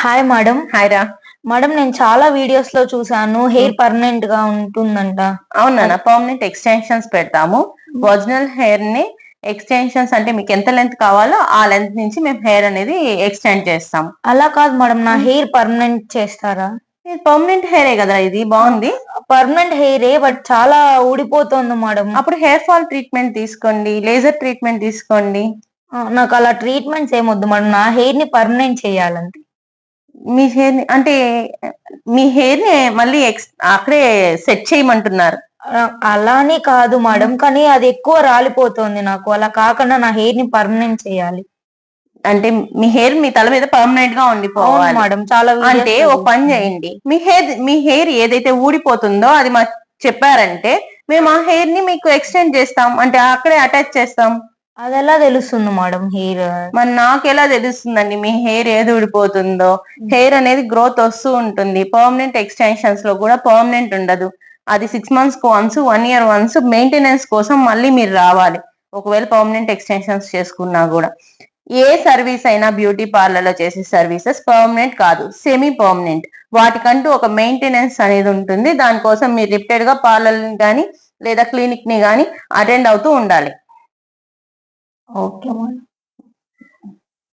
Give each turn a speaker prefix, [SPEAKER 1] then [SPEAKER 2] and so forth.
[SPEAKER 1] Hi madam.
[SPEAKER 2] Hi రా.
[SPEAKER 1] Madam నేను చాలా వీడియోస్ లో చూసాను హెయిర్ పర్మనెంట్ గా ఉంటుందంట.
[SPEAKER 2] అవునా, పర్మనెంట్ ఎక్స్టెన్షన్స్ పెడతాము. ఒరిజినల్ హెయిర్ ని ఎక్స్టెన్షన్స్ అంటే మీకు ఎంత లెంత్ కావాలో ఆ లెంత్ నుంచి మేము హెయిర్ అనేది ఎక్స్టెండ్ చేస్తాం.
[SPEAKER 1] అలా కాదు మేడం, నా హెయిర్ పర్మనెంట్ చేస్తారా?
[SPEAKER 2] పర్మనెంట్ హెయిరే కదా, ఇది బాగుంది.
[SPEAKER 1] పర్మనెంట్ హెయిరే, బట్ చాలా ఊడిపోతుంది మేడం.
[SPEAKER 2] అప్పుడు హెయిర్ ఫాల్ ట్రీట్మెంట్ తీసుకోండి, లేజర్ ట్రీట్మెంట్ తీసుకోండి.
[SPEAKER 1] నాకు అలా ట్రీట్మెంట్స్ ఏమొద్దు మేడం, నా హెయిర్ ని పర్మనెంట్ చేయాలంటే.
[SPEAKER 2] మీ హెయిర్ ని అంటే మీ హెయిర్ ని మళ్ళీ అక్కడే సెట్ చేయమంటున్నారు.
[SPEAKER 1] అలానే కాదు మేడం, కానీ అది ఎక్కువ రాలిపోతుంది నాకు. అలా కాకుండా నా హెయిర్ ని పర్మనెంట్ చేయాలి.
[SPEAKER 2] అంటే మీ హెయిర్ మీ తల మీద పర్మనెంట్ గా ఉండిపోవాలి
[SPEAKER 1] మేడం. చాలా
[SPEAKER 2] అంటే ఒక పని చేయండి, మీ హెయిర్ ఏదైతే ఊడిపోతుందో అది మాకు చెప్పారంటే మేము ఆ హెయిర్ ని మీకు ఎక్స్టెండ్ చేస్తాం, అంటే అక్కడే అటాచ్ చేస్తాం.
[SPEAKER 1] అది ఎలా తెలుస్తుంది మేడం హెయిర్?
[SPEAKER 2] మరి నాకు ఎలా తెలుస్తుందండి మీ హెయిర్ ఏది ఊడిపోతుందో? హెయిర్ అనేది గ్రోత్ వస్తూ ఉంటుంది. పర్మనెంట్ ఎక్స్టెన్షన్స్ లో కూడా పర్మనెంట్ ఉండదు. అది 6 months once, 1 year once maintenance కోసం మళ్ళీ మీరు రావాలి. ఒకవేళ పర్మనెంట్ ఎక్స్టెన్షన్స్ చేసుకున్నా కూడా ఏ సర్వీస్ అయినా బ్యూటీ పార్లర్ లో చేసే సర్వీసెస్ పర్మనెంట్ కాదు, సెమీ పర్మనెంట్. వాటికంటూ ఒక మెయింటెనెన్స్ అనేది ఉంటుంది. దానికోసం మీరు రిపీటెడ్ గా పార్లర్ ని కానీ లేదా క్లినిక్ ని కానీ అటెండ్ అవుతూ ఉండాలి.
[SPEAKER 1] Okay madam.